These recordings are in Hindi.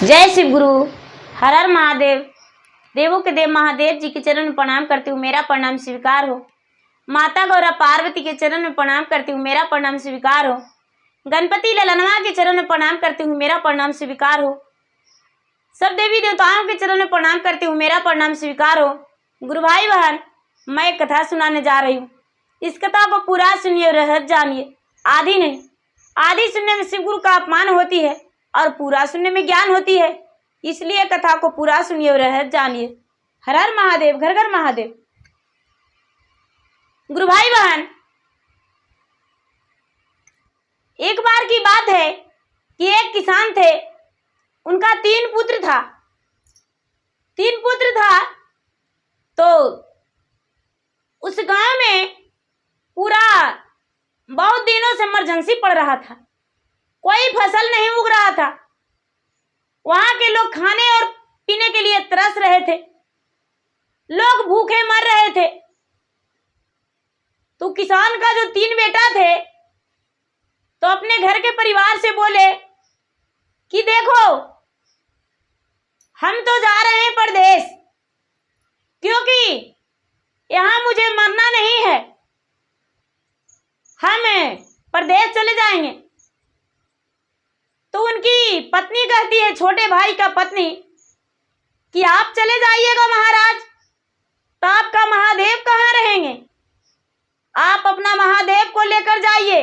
जय शिव गुरु। हर हर महादेव। देवों के देव महादेव जी के चरण में प्रणाम करती हूँ, मेरा प्रणाम स्वीकार हो। माता गौरा पार्वती के चरण में प्रणाम करती हूँ, मेरा प्रणाम स्वीकार हो। गणपति ललनवा के चरण में प्रणाम करती हूँ, मेरा प्रणाम स्वीकार हो। सब देवी देवताओं के चरण में प्रणाम करती हूँ, मेरा प्रणाम स्वीकार हो। गुरु भाई बहन, मैं एक कथा सुनाने जा रही हूँ। इस कथा को पूरा सुनिए और रहस्य जानिए। आधी नहीं, आधी सुनने में शिव गुरु का अपमान होती है और पूरा सुनने में ज्ञान होती है, इसलिए कथा को पूरा सुनिए और रहस्य जानिए। हर हर महादेव, घर घर महादेव। गुरु भाई बहन, एक बार की बात है कि एक किसान थे, उनका 3 पुत्र था। 3 पुत्र था तो उस गांव में पूरा बहुत दिनों से इमरजेंसी पड़ रहा था, कोई फसल नहीं उग रहा था। वहां के लोग खाने और पीने के लिए तरस रहे थे, लोग भूखे मर रहे थे। तो किसान का जो 3 बेटा थे तो अपने घर के परिवार से बोले कि देखो, हम तो जा रहे हैं परदेश, क्योंकि यहां मुझे मरना नहीं है, हम परदेश चले जाएंगे। तो उनकी पत्नी कहती है, छोटे भाई का पत्नी, कि आप चले जाइएगा महाराज, तो आपका महादेव कहाँ रहेंगे? आप अपना महादेव को लेकर जाइए,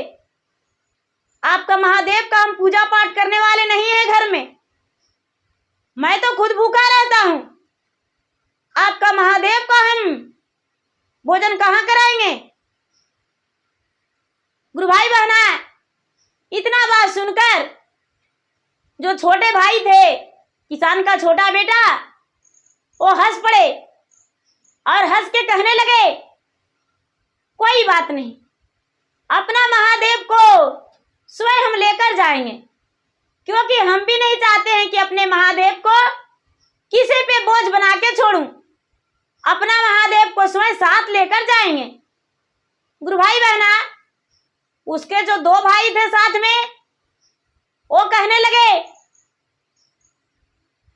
आपका महादेव का हम पूजा पाठ करने वाले नहीं है घर में, मैं तो खुद भूखा रहता हूं, आपका महादेव का हम भोजन कहाँ कराएंगे? गुरु भाई बहना, इतना बात सुनकर जो छोटे भाई थे, किसान का छोटा बेटा, वो हंस पड़े और हंस के कहने लगे, कोई बात नहीं, अपना महादेव को स्वयं हम लेकर जाएंगे, क्योंकि हम भी नहीं चाहते हैं कि अपने महादेव को किसी पे बोझ बना के छोड़ूं। अपना महादेव को स्वयं साथ लेकर जाएंगे। गुरु भाई बहना, उसके जो 2 भाई थे साथ में, वो कहने लगे,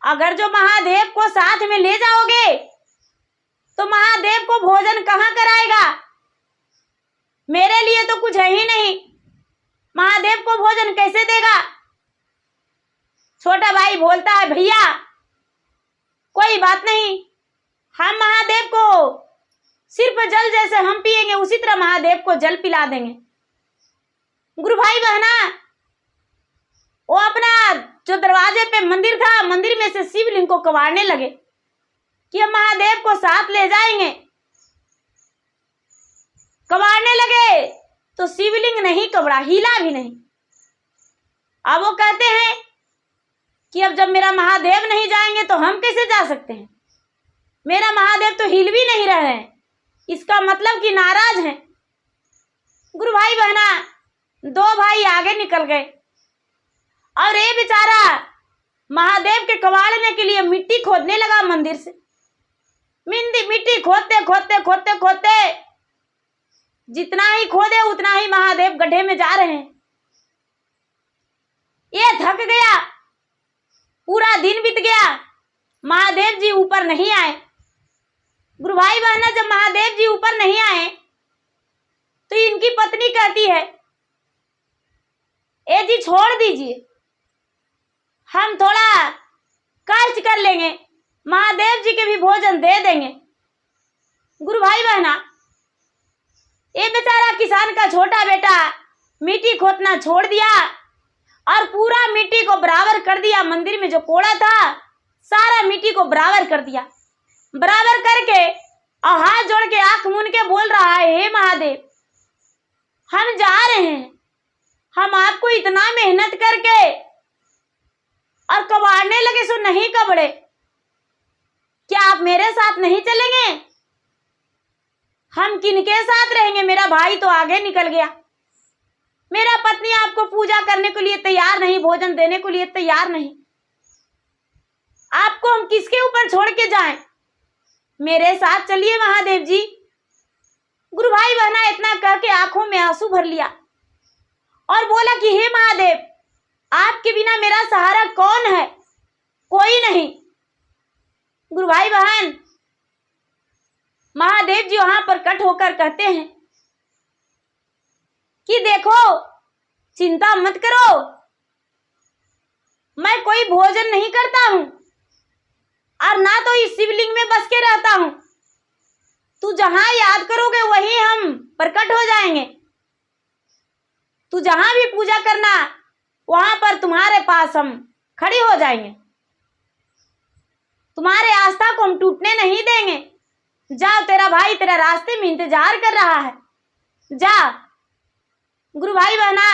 अगर जो महादेव को साथ में ले जाओगे तो महादेव को भोजन कहाँ कराएगा? मेरे लिए तो कुछ है ही नहीं, महादेव को भोजन कैसे देगा? छोटा भाई बोलता है, भैया कोई बात नहीं, हम महादेव को सिर्फ जल जैसे हम पिएंगे उसी तरह महादेव को जल पिला देंगे। गुरु भाई बहना, वो अपना जो दरवाजे पे मंदिर था, मंदिर में से शिवलिंग को कबाड़ने लगे कि हम महादेव को साथ ले जाएंगे। कबाड़ने लगे तो शिवलिंग नहीं कबड़ा, हिला भी नहीं। अब वो कहते हैं कि अब जब मेरा महादेव नहीं जाएंगे तो हम कैसे जा सकते हैं? मेरा महादेव तो हिल भी नहीं रहे हैं, इसका मतलब कि नाराज हैं। गुरु भाई बहना, 2 भाई आगे निकल गए और ये बेचारा महादेव के कबाड़ने के लिए मिट्टी खोदने लगा मंदिर से। मिट्टी खोदते खोदते खोदते खोदते जितना ही खोदे उतना ही महादेव गड्ढे में जा रहे हैं। ये थक गया, पूरा दिन बीत गया, महादेव जी ऊपर नहीं आए। गुरु भाई बहना, जब महादेव जी ऊपर नहीं आए तो इनकी पत्नी कहती है, ए जी छोड़ दीजिए, हम थोड़ा कष्ट कर लेंगे, महादेव जी के भी भोजन दे देंगे। गुरु भाई बहना, ये बेचारा किसान का छोटा बेटा मिट्टी खोदना छोड़ दिया और पूरा मिट्टी को बराबर कर दिया। मंदिर में जो कोड़ा था सारा मिट्टी को बराबर कर दिया। बराबर करके और हाथ जोड़ के आंख मूंद के बोल रहा है, हे महादेव, हम जा रहे हैं, हम आपको इतना मेहनत करके और कबाड़ने लगे सो नहीं कबड़े, क्या आप मेरे साथ नहीं चलेंगे? हम किनके साथ रहेंगे? मेरा भाई तो आगे निकल गया, मेरा पत्नी आपको पूजा करने के लिए तैयार नहीं, भोजन देने के लिए तैयार नहीं, आपको हम किसके ऊपर छोड़ के जाएं? मेरे साथ चलिए महादेव जी। गुरु भाई बहना इतना कह के आंखों में आंसू भर लिया और बोला कि हे महादेव, आपके बिना मेरा सहारा कौन है? कोई नहीं। गुरु भाई बहन, महादेव जी वहां पर कट होकर कहते हैं कि देखो, चिंता मत करो, मैं कोई भोजन नहीं करता हूं और ना तो इस शिवलिंग में बस के रहता हूं। तू जहां याद करोगे वहीं हम प्रकट हो जाएंगे। तू जहां भी पूजा करना वहां पर तुम्हारे पास हम खड़ी हो जाएंगे। तुम्हारे आस्था को हम टूटने नहीं देंगे। जाओ, तेरा भाई तेरा रास्ते में इंतजार कर रहा है, जा। गुरु भाई बहना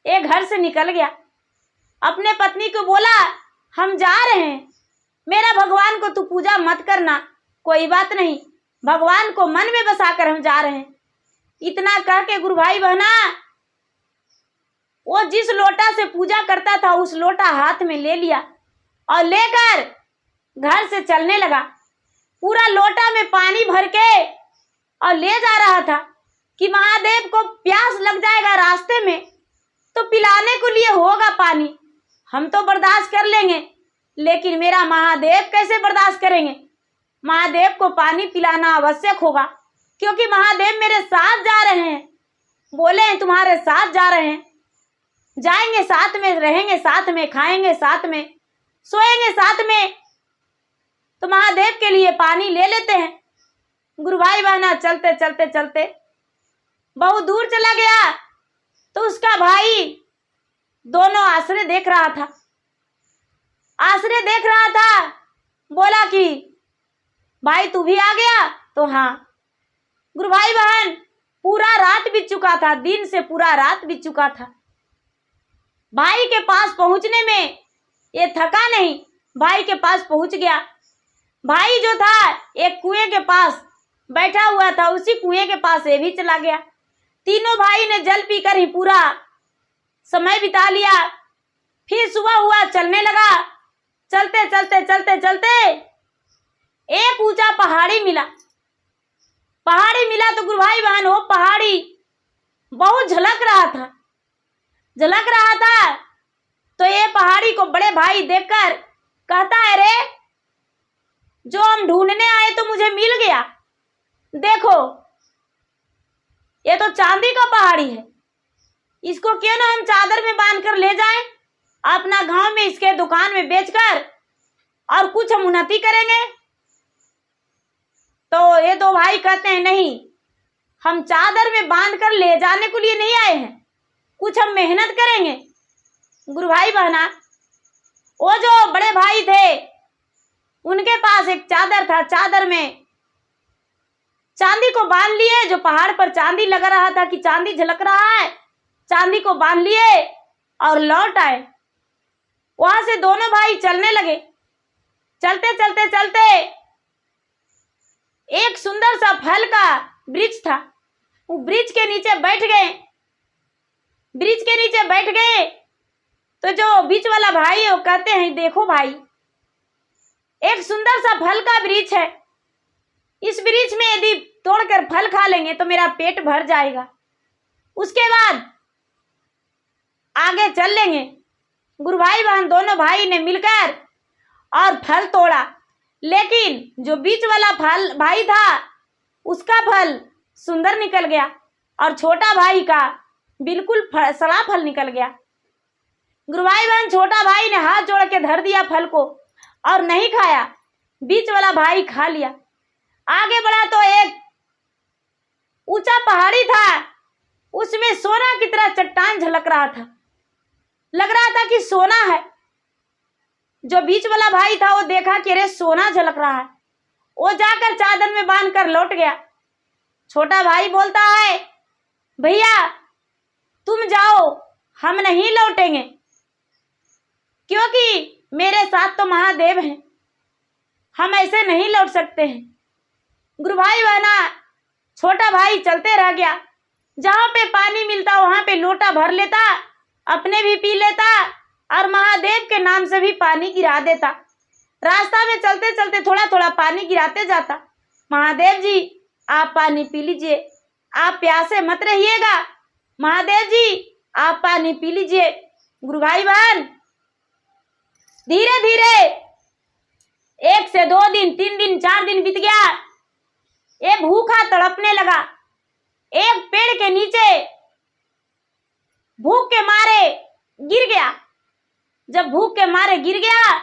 एक घर से निकल गया, अपने पत्नी को बोला हम जा रहे हैं, मेरा भगवान को तू पूजा मत करना, कोई बात नहीं, भगवान को मन में बसाकर हम जा रहे हैं। इतना कह के गुरु भाई बहना वो जिस लोटा से पूजा करता था उस लोटा हाथ में ले लिया और लेकर घर से चलने लगा। पूरा लोटा में पानी भर के और ले जा रहा था कि महादेव को प्यास लग जाएगा रास्ते में तो पिलाने के लिए होगा पानी, हम तो बर्दाश्त कर लेंगे, लेकिन मेरा महादेव कैसे बर्दाश्त करेंगे। महादेव को पानी पिलाना आवश्यक होगा, क्योंकि महादेव मेरे साथ जा रहे हैं, बोले हैं तुम्हारे साथ जा रहे हैं, जाएंगे साथ में, रहेंगे साथ में, खाएंगे साथ में, सोएंगे साथ में, तो महादेव के लिए पानी ले लेते हैं। गुरु भाई बहना चलते चलते चलते बहुत दूर चला गया तो उसका भाई दोनों आश्रय देख रहा था, आश्रय देख रहा था। बोला कि भाई तू भी आ गया? तो हाँ। गुरु भाई बहन पूरा रात बीत चुका था, दिन से पूरा रात बीत चुका था। भाई के पास पहुंचने में ये थका नहीं, भाई के पास पहुंच गया। भाई जो था एक कुएं के पास बैठा हुआ था, उसी कुएं के पास ये भी चला गया। तीनों भाई ने जल पीकर ही पूरा समय बिता लिया। फिर सुबह हुआ, चलने लगा। चलते चलते चलते चलते एक ऊंचा पहाड़ी मिला। पहाड़ी मिला तो गुरु भाई बहन वो पहाड़ी बहुत झलक रहा था, झलक रहा था। तो ये पहाड़ी को बड़े भाई देखकर कहता है, रे जो हम ढूंढने आए तो मुझे मिल गया। देखो ये तो चांदी का पहाड़ी है, इसको क्यों ना हम चादर में बांध कर ले जाएं, अपना गांव में इसके दुकान में बेचकर और कुछ हम उन्नति करेंगे। तो ये दो भाई कहते हैं, नहीं, हम चादर में बांध कर ले जाने के लिए नहीं आए हैं, कुछ हम मेहनत करेंगे। गुरु भाई बहना वो जो बड़े भाई थे उनके पास एक चादर था, चादर में चांदी को बांध लिए। जो पहाड़ पर चांदी लग रहा था कि चांदी झलक रहा है, चांदी को बांध लिए और लौट आए। वहां से दोनों भाई चलने लगे। चलते चलते चलते एक सुंदर सा फल का वृक्ष था, वो वृक्ष के नीचे बैठ गए। वृक्ष के नीचे बैठ गए तो जो बीच वाला भाई है वो कहते हैं, देखो भाई एक सुंदर सा फल का वृक्ष है, इस वृक्ष में यदि तोड़कर फल खा लेंगे तो मेरा पेट भर जाएगा, उसके बाद आगे चल लेंगे। गुरु भाई बहन दोनों भाई ने मिलकर और फल तोड़ा, लेकिन जो बीच वाला फल भाई था उसका फल सुंदर निकल गया और छोटा भाई का बिल्कुल सड़ा फल निकल गया। गुरु भाई बहन छोटा भाई ने हाथ जोड़ के धर दिया फल को और नहीं खाया, बीच वाला भाई खा लिया। आगे बढ़ा तो एक ऊंचा पहाड़ी था, उसमें सोना की तरह चट्टान झलक रहा था, लग रहा था कि सोना है। जो बीच वाला भाई था वो देखा कि अरे सोना झलक रहा है, वो जाकर चादर में बांध कर लौट गया। छोटा भाई बोलता है, भैया तुम जाओ, हम नहीं लौटेंगे, क्योंकि मेरे साथ तो महादेव हैं, हम ऐसे नहीं लौट सकते हैं। गुरु भाई बहना छोटा भाई चलते रह गया, जहां पे पानी मिलता वहां पे लोटा भर लेता, अपने भी पी लेता और महादेव के नाम से भी पानी गिरा देता। रास्ता में चलते चलते थोड़ा थोड़ा पानी गिराते जाता। महादेव जी आप पानी पी लीजिए, आप प्यासे मत रहिएगा, महादेव जी आप पानी पी लीजिए। गुरु भाई बहन धीरे धीरे 1 से 2 दिन, 3 दिन, 4 दिन बीत गया। ये भूखा तड़पने लगा। एक पेड़ के नीचे भूख के मारे गिर गया। जब भूख के मारे गिर गया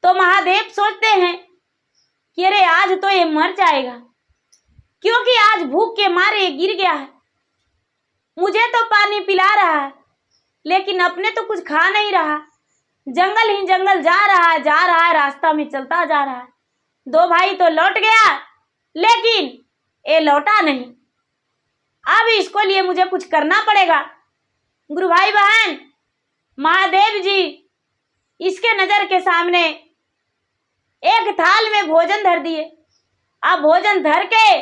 तो महादेव सोचते हैं कि अरे आज तो ये मर जाएगा, क्योंकि आज भूख के मारे ये गिर गया है। मुझे तो पानी पिला रहा है, लेकिन अपने तो कुछ खा नहीं रहा। जंगल ही जंगल जा रहा है, रास्ता में चलता जा रहा है। 2 भाई तो लौट गया, लेकिन ये लौटा नहीं। अब इसको लिए मुझे कुछ करना पड़ेगा। गुरु भाई बहन, महादेव जी इसके नजर के सामने एक थाल में भोजन धर दिए। अब भोजन धर के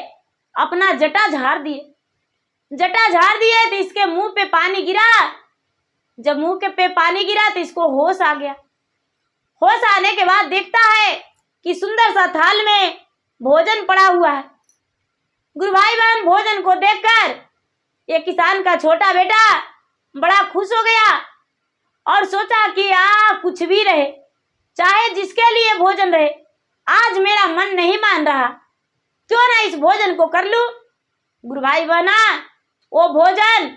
अपना जटा झाड़ दिए। तो इसके मुंह पे पानी गिरा। जब मुंह पे पानी गिरा तो इसको होश आ गया। होश आने के बाद देखता है कि सुंदर सा थाल में भोजन पड़ा हुआ है। गुरु भाई बहन, भोजन को देखकर ये किसान का छोटा बेटा बड़ा खुश हो गया और सोचा कि कुछ भी रहे, चाहे जिसके लिए भोजन रहे, आज मेरा मन नहीं मान रहा, क्यों ना इस भोजन को कर लूं। गुरु भाई बहना, वो भोजन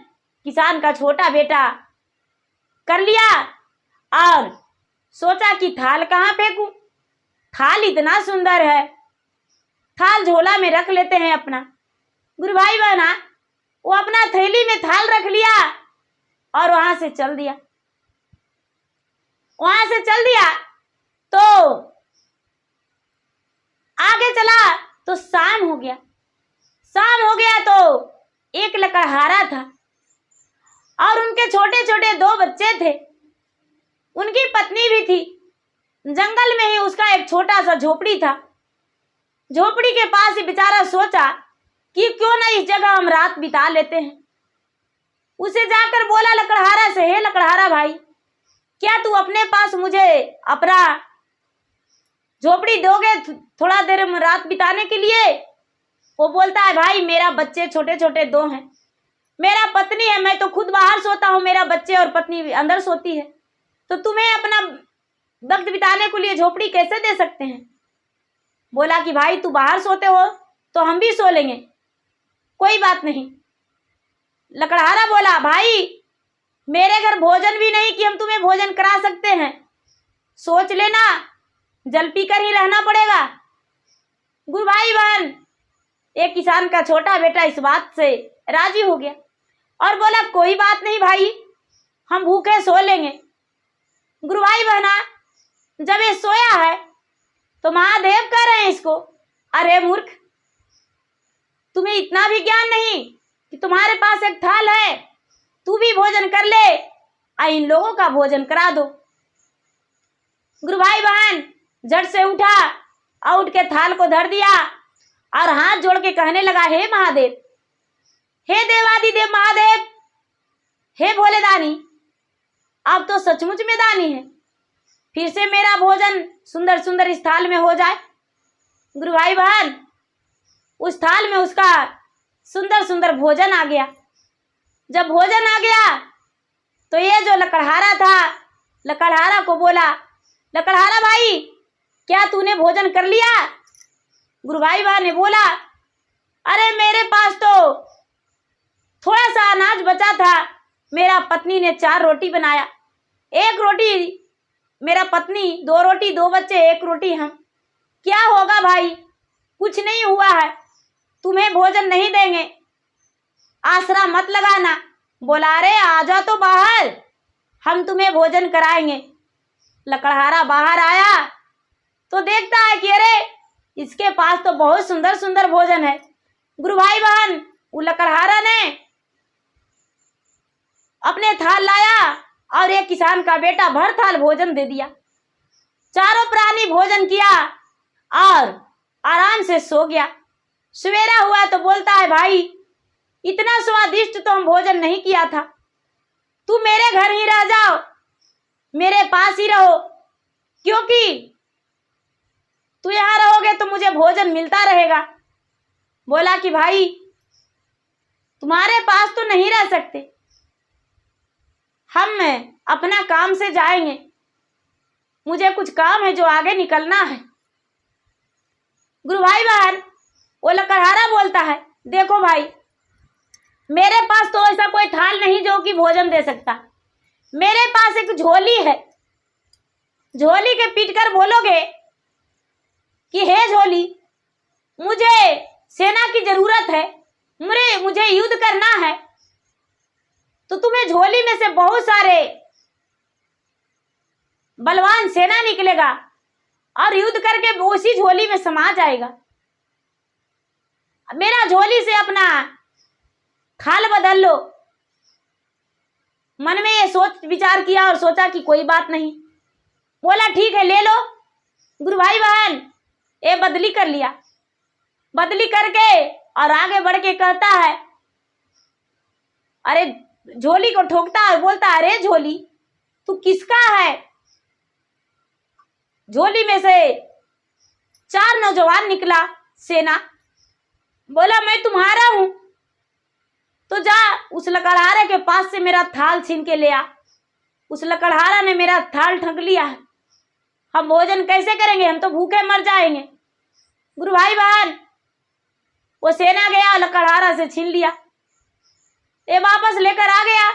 किसान का छोटा बेटा कर लिया और सोचा कि थाल कहाँ फेंकूं। थाल इतना सुंदर है, थाल झोला में रख लेते हैं अपना। गुरु भाई बहना, वो अपना थैली में थाल रख लिया और वहां से चल दिया। तो आगे चला तो शाम हो गया। तो एक लकड़हारा था और उनके छोटे छोटे 2 बच्चे थे। उनकी पत्नी भी थी। जंगल में ही उसका एक छोटा सा झोपड़ी था। झोपड़ी के पास ही बेचारा सोचा कि क्यों ना इस जगह हम रात बिता लेते हैं। उसे जाकर बोला लकड़हारा से, हे लकड़हारा भाई, क्या तू अपने पास मुझे अपना झोपड़ी दोगे थोड़ा देर रात बिताने के लिए? वो बोलता है, भाई मेरा बच्चे छोटे छोटे 2 हैं, मेरा पत्नी है, मैं तो खुद बाहर सोता हूँ, मेरा बच्चे और पत्नी अंदर सोती है, तो तुम्हें अपना वक्त बिताने के लिए झोपड़ी कैसे दे सकते हैं? बोला कि भाई तू बाहर सोते हो तो हम भी सो लेंगे, कोई बात नहीं। लकड़हारा बोला, भाई मेरे घर भोजन भी नहीं कि हम तुम्हें भोजन करा सकते हैं, सोच लेना, जल पी कर ही रहना पड़ेगा। गुरु भाई बहन, एक किसान का छोटा बेटा इस बात से राजी हो गया और बोला, कोई बात नहीं भाई, हम भूखे सो लेंगे। गुरु भाई बहना, जब ये सोया है तो महादेव कह रहे हैं इसको, अरे मूर्ख, तुम्हें इतना भी ज्ञान नहीं कि तुम्हारे पास एक थाल है, तू भी भोजन कर ले और इन लोगों का भोजन करा दो। गुरु भाई बहन झट से उठा और उठ के थाल को धर दिया और हाथ जोड़ के कहने लगा, हे महादेव, हे देवादिदेव महादेव, हे भोले दानी, आप तो सचमुच में दानी है, फिर से मेरा भोजन सुंदर सुंदर इस थाल में हो जाए। गुरु भाई बहन, उस थाल में उसका सुंदर सुंदर भोजन आ गया। जब भोजन आ गया तो ये जो लकड़हारा था, लकड़हारा को बोला, लकड़हारा भाई क्या तूने भोजन कर लिया? गुरु भाई बहन ने बोला, अरे मेरे पास तो थोड़ा सा अनाज बचा था, मेरा पत्नी ने 4 रोटी बनाया, 1 रोटी मेरा पत्नी, 2 रोटी 2 बच्चे, 1 रोटी हम, क्या होगा भाई, कुछ नहीं हुआ है, तुम्हें भोजन नहीं देंगे, आसरा मत लगाना। बोला, अरे आ जाओ तो बाहर, हम तुम्हें भोजन कराएंगे। लकड़हारा बाहर आया तो देखता है कि अरे इसके पास तो बहुत सुंदर सुंदर भोजन है। गुरु भाई बहन, वो लकड़हारा ने अपने थाल लाया और एक किसान का बेटा भर थाल भोजन दे दिया। चारों प्राणी भोजन किया और आराम से सो गया। सवेरा हुआ तो बोलता है, भाई इतना स्वादिष्ट तो हम भोजन नहीं किया था, तू मेरे घर ही रह जाओ, मेरे पास ही रहो, क्योंकि तू यहाँ रहोगे तो मुझे भोजन मिलता रहेगा। बोला कि भाई तुम्हारे पास तो नहीं रह सकते, हम अपना काम से जाएंगे, मुझे कुछ काम है जो आगे निकलना है। गुरु भाई बहन, वो लकड़हारा बोलता है, देखो भाई, मेरे पास तो ऐसा कोई थाल नहीं जो कि भोजन दे सकता। मेरे पास एक झोली है। झोली के पीट कर बोलोगे कि हे झोली, मुझे सेना की जरूरत है, मुझे युद्ध करना है, तो तुम्हें झोली में से बहुत सारे बलवान सेना निकलेगा और युद्ध करके उसी झोली में समा जाएगा। मेरा झोली से अपना थाल बदल लो। मन में ये सोच विचार किया और सोचा कि कोई बात नहीं। बोला ठीक है, ले लो। गुरु भाई बहन, ये बदली कर लिया। बदली करके और आगे बढ़ के कहता है, अरे झोली को ठोकता है, बोलता है, अरे झोली तू किसका है? झोली में से 4 नौजवान निकला सेना। बोला मैं तुम्हारा हूं, तो जा उस लकड़हारे के पास से मेरा थाल छीन के ले आ। उस लकड़हारा ने मेरा थाल ठग लिया है, हम भोजन कैसे करेंगे, हम तो भूखे मर जाएंगे। गुरु भाई बहन, वो सेना गया, लकड़हारा से छीन लिया। ये वापस लेकर आ गया।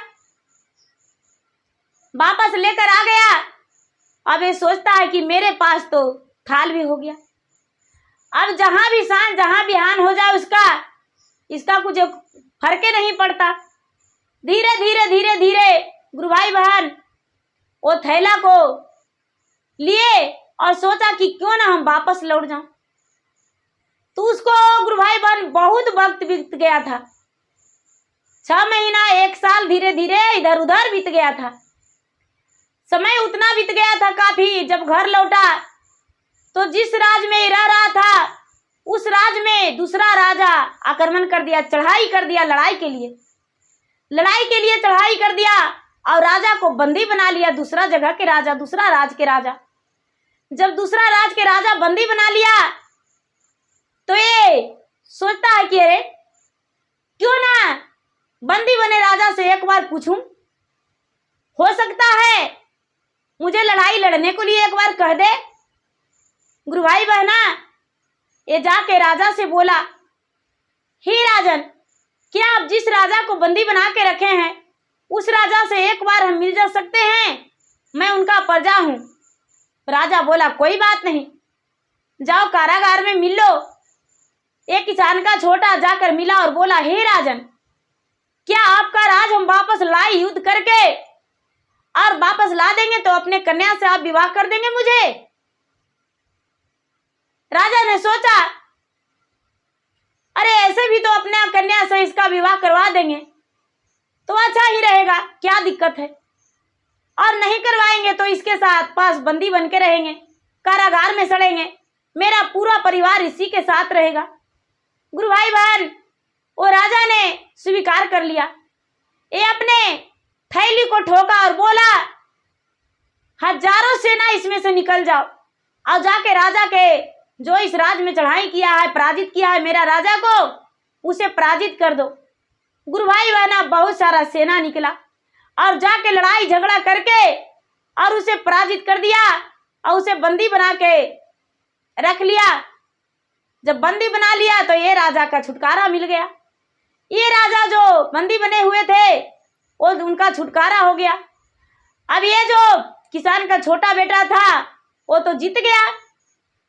वापस लेकर आ गया। अब ये सोचता है कि मेरे पास तो थाल भी हो गया। अब जहां भी शान, जहां भी हान हो जाए इसका कुछ फर्क नहीं पड़ता। धीरे धीरे धीरे धीरे गुरु भाई बहन वो थैला को लिए और सोचा कि क्यों ना हम वापस लौट जाऊं। तो उसको गुरु भाई बहन बहुत वक्त बीत गया था। 6 महीना, 1 साल धीरे धीरे इधर उधर बीत गया था। समय उतना बीत गया था काफी। जब घर लौटा तो जिस राज में रह रहा था उस राज में दूसरा राजा आक्रमण कर दिया, चढ़ाई कर दिया, लड़ाई के लिए चढ़ाई कर दिया और राजा को बंदी बना लिया। दूसरा जगह के राजा, दूसरा राज के राजा। जब दूसरा राज के राजा बंदी बना लिया तो ये सोचता है कि अरे क्यों ना बंदी बने राजा से एक बार पूछूं, हो सकता है मुझे लड़ाई लड़ने को लिए एक बार कह दे। गुरु भाई बहना, ये जाके राजा से बोला, हे राजन, क्या आप जिस राजा को बंदी बना के रखे हैं उस राजा से एक बार हम मिल जा सकते हैं? मैं उनका प्रजा हूं। राजा बोला, कोई बात नहीं, जाओ कारागार में मिल लो। एक किसान का छोटा जाकर मिला और बोला, हे राजन, क्या आपका राज हम वापस लाए युद्ध करके, और वापस ला देंगे तो अपने कन्या से आप विवाह कर देंगे मुझे? राजा ने सोचा, अरे ऐसे भी तो अपने कन्या से इसका विवाह करवा देंगे तो अच्छा ही रहेगा, क्या दिक्कत है, और नहीं करवाएंगे तो इसके साथ पास बंदी बन के रहेंगे, कारागार में सड़ेंगे, मेरा पूरा परिवार इसी के साथ रहेगा। गुरु भाई बहन, वो राजा ने स्वीकार कर लिया। ये अपने थैली को ठोका और बोला, हजारों सेना इसमें से निकल जाओ और जाके राजा के जो इस राज में चढ़ाई किया है, पराजित किया है मेरा राजा को, उसे पराजित कर दो। गुरु भाई बहना, बहुत सारा सेना निकला और जाके लड़ाई झगड़ा करके और उसे पराजित कर दिया और उसे बंदी बना के रख लिया। जब बंदी बना लिया तो ये राजा का छुटकारा मिल गया। ये राजा जो बंदी बने हुए थे वो उनका छुटकारा हो गया। अब ये जो किसान का छोटा बेटा था वो तो जीत गया।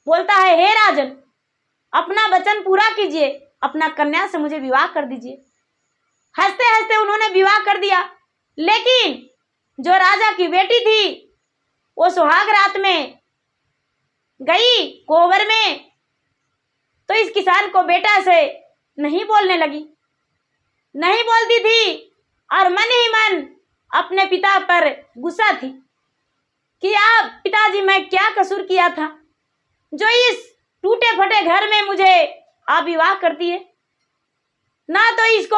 बोलता है, हे राजन, अपना वचन पूरा कीजिए, अपना कन्या से मुझे विवाह कर दीजिए। हंसते हंसते उन्होंने विवाह कर दिया। लेकिन जो राजा की बेटी थी वो सुहाग रात में गई कोवर में, तो इस किसान को बेटा से नहीं बोलने लगी, नहीं बोलती थी और मन ही मन अपने पिता पर गुस्सा थी कि आप पिताजी, मैं क्या कसूर किया था जो इस टूटे फटे घर में मुझे आप विवाह करती है? ना तो इसको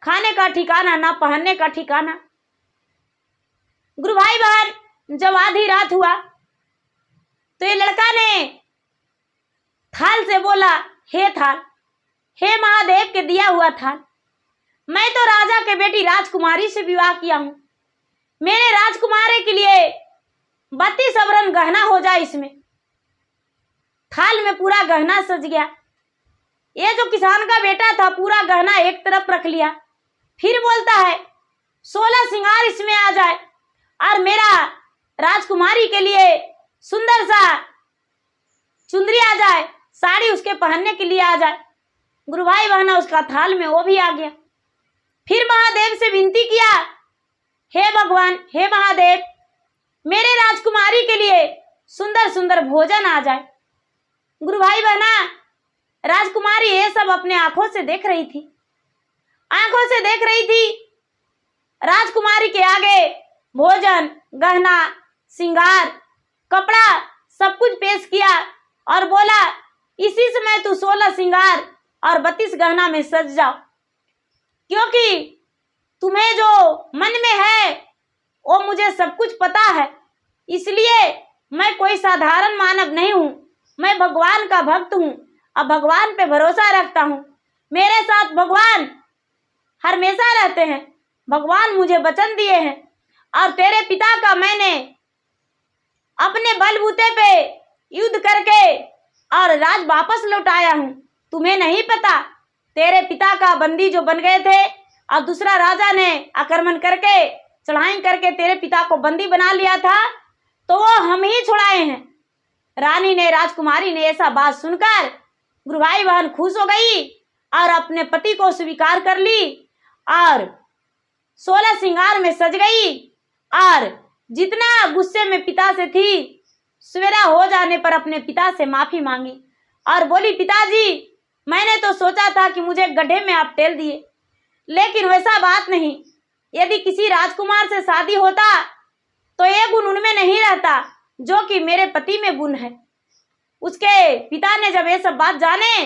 खाने का ठिकाना, ना पहनने का ठिकाना। गुरु भाई बहन, जब आधी रात हुआ तो ये लड़का ने थाल से बोला, हे थाल, हे महादेव के दिया हुआ थाल, मैं तो राजा के बेटी राजकुमारी से विवाह किया हूं। मेरे राजकुमारी के लिए 32 अभ्र फौरन गहना हो जाए इसमें। थाल में पूरा गहना सज गया। ये जो किसान का बेटा था पूरा गहना एक तरफ रख लिया। फिर बोलता है 16 श्रृंगार इसमें आ जाए और मेरा राजकुमारी के लिए सुंदर सा चुंदरी आ जाए, साड़ी उसके पहनने के लिए आ जाए। गुरु भाई बहना उसका थाल में वो भी आ गया। फिर महादेव से विनती किया, हे भगवान, हे महादेव, मेरे राजकुमारी के लिए सुंदर सुंदर भोजन आ जाए। गुरु भाई बहना राजकुमारी ये सब अपने आंखों से देख रही थी, आंखों से देख रही थी। राजकुमारी के आगे भोजन, गहना, श्रृंगार, कपड़ा सब कुछ पेश किया और बोला, इसी समय तू 16 श्रृंगार और 32 गहना में सज जाओ, क्योंकि तुम्हें जो मन में है वो मुझे सब कुछ पता है। इसलिए मैं कोई साधारण मानव नहीं हूँ, मैं भगवान का भक्त हूँ और भगवान पे भरोसा रखता हूँ। मेरे साथ भगवान हमेशा रहते हैं। भगवान मुझे वचन दिए हैं और तेरे पिता का मैंने अपने बलबूते पे युद्ध करके और राज वापस लौटाया हूँ। तुम्हें नहीं पता, तेरे पिता का बंदी जो बन गए थे और दूसरा राजा ने आक्रमण करके चढ़ाई करके तेरे पिता को बंदी बना लिया था, तो वो हम ही छुड़ाए हैं। रानी ने, राजकुमारी ने ऐसा बात सुनकर गुरु भाई बहन खुश हो गई और अपने पति को स्वीकार कर ली और 16 श्रृंगार में सज गई और जितना गुस्से में पिता से थी, सवेरा हो जाने पर अपने पिता से माफी मांगी और बोली, पिताजी, मैंने तो सोचा था कि मुझे गड्ढे में आप टेल दिए, लेकिन वैसा बात नहीं। यदि किसी राजकुमार से शादी होता तो ये गुण उनमें नहीं रहता जो कि मेरे पति में गुण है। उसके पिता ने जब ये सब बात जाने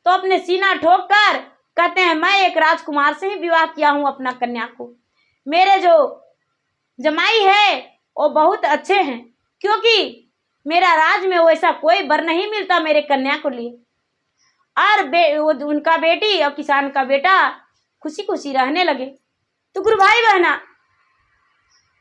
तो अपने सीना ठोक कर कहते हैं, मैं एक राजकुमार से ही विवाह किया हूँ अपना कन्या को। मेरे जो जमाई है वो बहुत अच्छे हैं, क्योंकि मेरा राज में वैसा कोई वर नहीं मिलता मेरे कन्या को लिए। और उनका बेटी और किसान का बेटा खुशी खुशी रहने लगे। तो गुरु भाई बहना,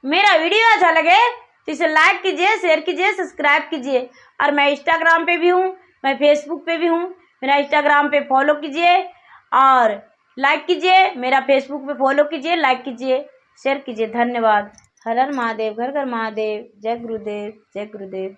मेरा वीडियो अच्छा लगे तो इसे लाइक कीजिए, शेयर कीजिए, सब्सक्राइब कीजिए। और मैं इंस्टाग्राम पे भी हूँ, मैं फेसबुक पे भी हूँ। मेरा इंस्टाग्राम पे फॉलो कीजिए और लाइक कीजिए, मेरा फेसबुक पे फॉलो कीजिए, लाइक कीजिए, शेयर कीजिए। धन्यवाद। हर हर महादेव, घर घर महादेव। जय गुरुदेव, जय गुरुदेव।